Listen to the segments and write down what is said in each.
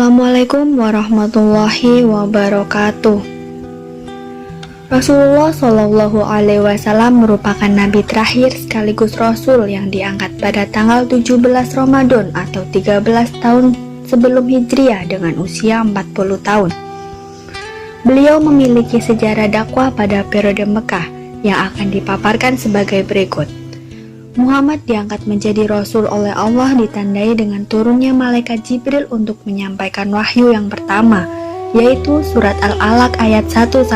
Assalamualaikum warahmatullahi wabarakatuh. Rasulullah Shallallahu Alaihi Wasallam merupakan nabi terakhir sekaligus rasul yang diangkat pada tanggal 17 Ramadan atau 13 tahun sebelum Hijriah dengan usia 40 tahun. Beliau memiliki sejarah dakwah pada periode Mekah yang akan dipaparkan sebagai berikut. Muhammad diangkat menjadi Rasul oleh Allah ditandai dengan turunnya malaikat Jibril untuk menyampaikan wahyu yang pertama, yaitu surat Al-Alaq ayat 1-5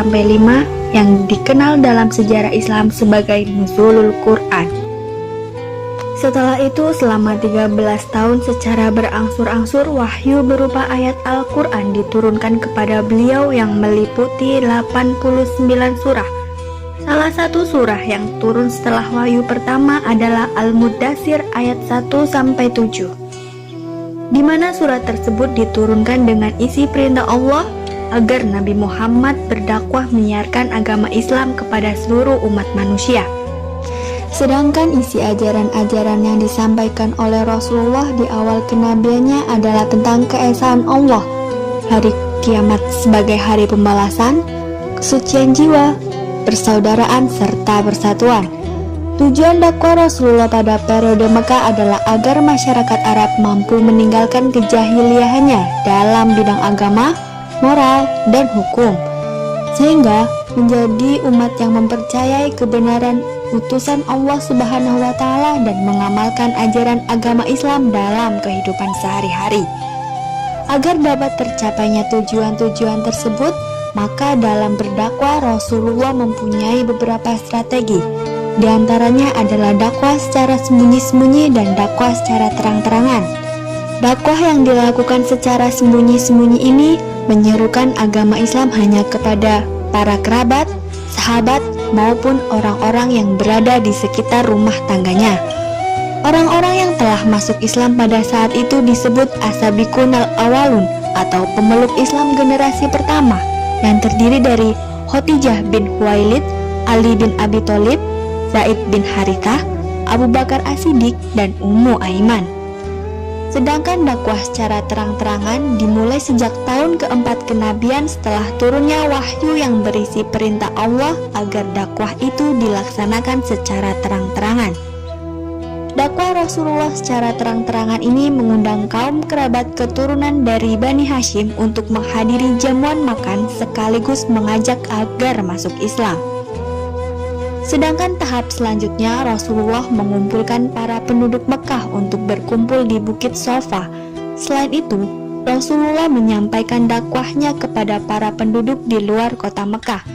yang dikenal dalam sejarah Islam sebagai Nuzulul Quran. Setelah itu selama 13 tahun secara berangsur-angsur wahyu berupa ayat Al-Quran diturunkan kepada beliau yang meliputi 89 surah. Salah satu surah yang turun setelah wahyu pertama adalah Al-Muddatsir ayat 1-7, di mana surat tersebut diturunkan dengan isi perintah Allah agar Nabi Muhammad berdakwah menyiarkan agama Islam kepada seluruh umat manusia. Sedangkan isi ajaran-ajaran yang disampaikan oleh Rasulullah di awal kenabiannya adalah tentang keesaan Allah, hari kiamat sebagai hari pembalasan, kesucian jiwa, persaudaraan, serta persatuan. Tujuan dakwah Rasulullah pada periode Mekah adalah agar masyarakat Arab mampu meninggalkan kejahiliahannya dalam bidang agama, moral, dan hukum, sehingga menjadi umat yang mempercayai kebenaran utusan Allah Subhanahu wa Ta'ala dan mengamalkan ajaran agama Islam dalam kehidupan sehari-hari. Agar dapat tercapainya tujuan-tujuan tersebut, maka dalam berdakwah Rasulullah mempunyai beberapa strategi. Di antaranya adalah dakwah secara sembunyi-sembunyi dan dakwah secara terang-terangan. Dakwah yang dilakukan secara sembunyi-sembunyi ini menyerukan agama Islam hanya kepada para kerabat, sahabat, maupun orang-orang yang berada di sekitar rumah tangganya. Orang-orang yang telah masuk Islam pada saat itu disebut As-Sabiqun Al-Awwalun atau pemeluk Islam generasi pertama, yang terdiri dari Khadijah bin Khuwailid, Ali bin Abi Thalib, Zaid bin Harithah, Abu Bakar As-Siddiq, dan Ummu Aiman. Sedangkan dakwah secara terang-terangan dimulai sejak tahun keempat kenabian setelah turunnya wahyu yang berisi perintah Allah agar dakwah itu dilaksanakan secara terang-terangan. Dakwah Rasulullah secara terang-terangan ini mengundang kaum kerabat keturunan dari Bani Hashim untuk menghadiri jamuan makan sekaligus mengajak agar masuk Islam. Sedangkan tahap selanjutnya Rasulullah mengumpulkan para penduduk Mekah untuk berkumpul di Bukit Shafa. Selain itu, Rasulullah menyampaikan dakwahnya kepada para penduduk di luar kota Mekah.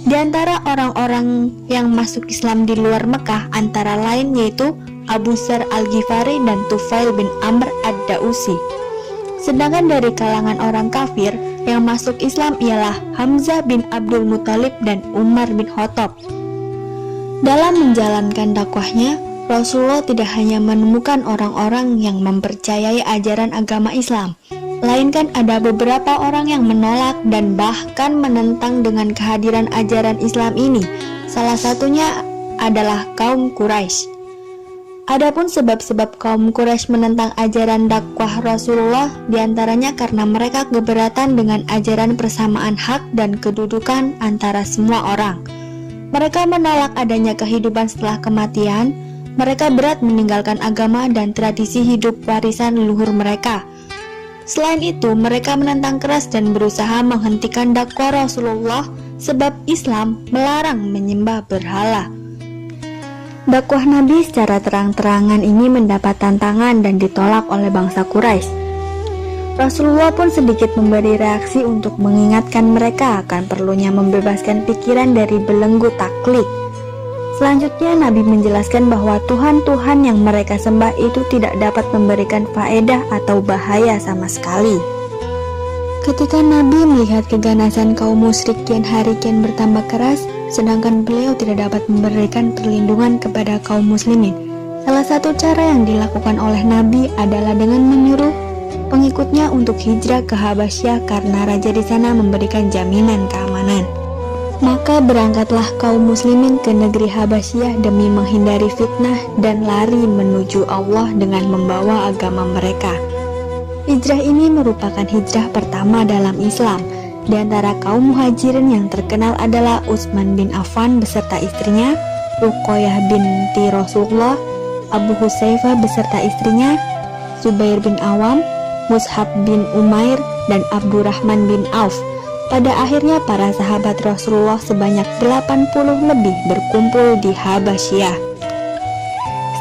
Di antara orang-orang yang masuk Islam di luar Mekah antara lain yaitu Abu Dzar Al-Ghifari dan Tufail bin Amr Ad-Dausi. Sedangkan dari kalangan orang kafir yang masuk Islam ialah Hamzah bin Abdul Muthalib dan Umar bin Khattab. Dalam menjalankan dakwahnya, Rasulullah tidak hanya menemukan orang-orang yang mempercayai ajaran agama Islam, melainkan ada beberapa orang yang menolak dan bahkan menentang dengan kehadiran ajaran Islam ini. Salah satunya adalah kaum Quraisy. Adapun sebab-sebab kaum Quraisy menentang ajaran dakwah Rasulullah diantaranya karena mereka keberatan dengan ajaran persamaan hak dan kedudukan antara semua orang. Mereka menolak adanya kehidupan setelah kematian. Mereka berat meninggalkan agama dan tradisi hidup warisan leluhur mereka. Selain itu, mereka menentang keras dan berusaha menghentikan dakwah Rasulullah sebab Islam melarang menyembah berhala. Dakwah Nabi secara terang-terangan ini mendapat tantangan dan ditolak oleh bangsa Quraisy. Rasulullah pun sedikit memberi reaksi untuk mengingatkan mereka akan perlunya membebaskan pikiran dari belenggu taklid. Selanjutnya Nabi menjelaskan bahwa Tuhan-Tuhan yang mereka sembah itu tidak dapat memberikan faedah atau bahaya sama sekali. Ketika Nabi melihat keganasan kaum musyrik kian hari kian bertambah keras, sedangkan beliau tidak dapat memberikan perlindungan kepada kaum muslimin, salah satu cara yang dilakukan oleh Nabi adalah dengan menyuruh pengikutnya untuk hijrah ke Habasyah karena raja di sana memberikan jaminan keamanan. Maka berangkatlah kaum muslimin ke negeri Habasyah demi menghindari fitnah dan lari menuju Allah dengan membawa agama mereka. Hijrah ini merupakan hijrah pertama dalam Islam. Di antara kaum muhajirin yang terkenal adalah Utsman bin Affan beserta istrinya, Ruqayyah binti Rasulullah, Abu Hudzaifah beserta istrinya, Zubair bin Awam, Mus'hab bin Umair, dan Abdurrahman bin Auf. Pada akhirnya para sahabat Rasulullah sebanyak 80 lebih berkumpul di Habasyah.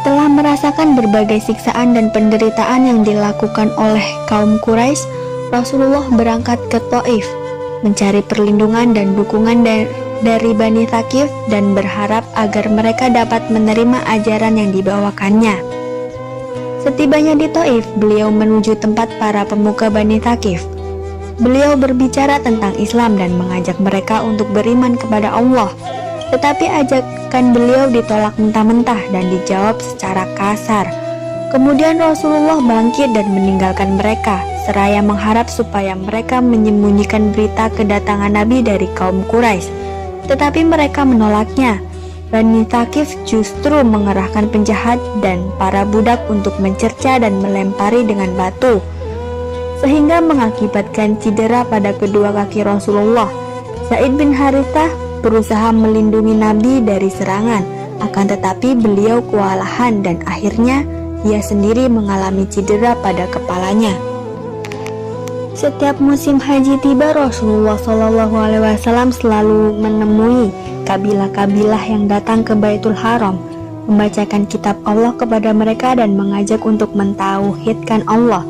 Setelah merasakan berbagai siksaan dan penderitaan yang dilakukan oleh kaum Quraisy, Rasulullah berangkat ke Thaif, mencari perlindungan dan dukungan dari Bani Thaqif dan berharap agar mereka dapat menerima ajaran yang dibawakannya. Setibanya di Thaif, beliau menuju tempat para pemuka Bani Thaqif. Beliau berbicara tentang Islam dan mengajak mereka untuk beriman kepada Allah. Tetapi ajakan beliau ditolak mentah-mentah dan dijawab secara kasar. Kemudian Rasulullah bangkit dan meninggalkan mereka, seraya mengharap supaya mereka menyembunyikan berita kedatangan Nabi dari kaum Quraisy. Tetapi mereka menolaknya. Bani Thaqif justru mengerahkan penjahat dan para budak untuk mencerca dan melempari dengan batu, sehingga mengakibatkan cedera pada kedua kaki Rasulullah. Zaid bin Harithah berusaha melindungi Nabi dari serangan, akan tetapi beliau kewalahan dan akhirnya ia sendiri mengalami cedera pada kepalanya. Setiap musim haji tiba, Rasulullah SAW selalu menemui kabilah-kabilah yang datang ke Baitul Haram, membacakan kitab Allah kepada mereka dan mengajak untuk mentauhidkan Allah.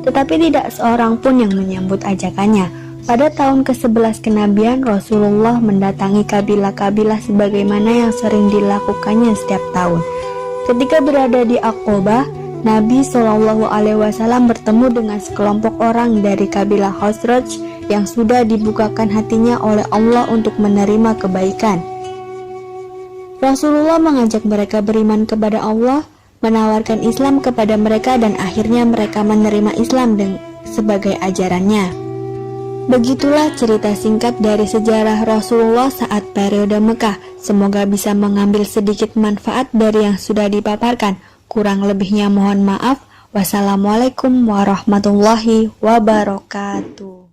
Tetapi tidak seorang pun yang menyambut ajakannya. Pada tahun ke-11 kenabian, Rasulullah mendatangi kabilah-kabilah sebagaimana yang sering dilakukannya setiap tahun. Ketika berada di Aqobah, Nabi SAW bertemu dengan sekelompok orang dari kabilah Khazraj yang sudah dibukakan hatinya oleh Allah untuk menerima kebaikan. Rasulullah mengajak mereka beriman kepada Allah, menawarkan Islam kepada mereka, dan akhirnya mereka menerima Islam sebagai ajarannya. Begitulah cerita singkat dari sejarah Rasulullah saat periode Mekah. Semoga bisa mengambil sedikit manfaat dari yang sudah dipaparkan. Kurang lebihnya mohon maaf. Wassalamualaikum warahmatullahi wabarakatuh.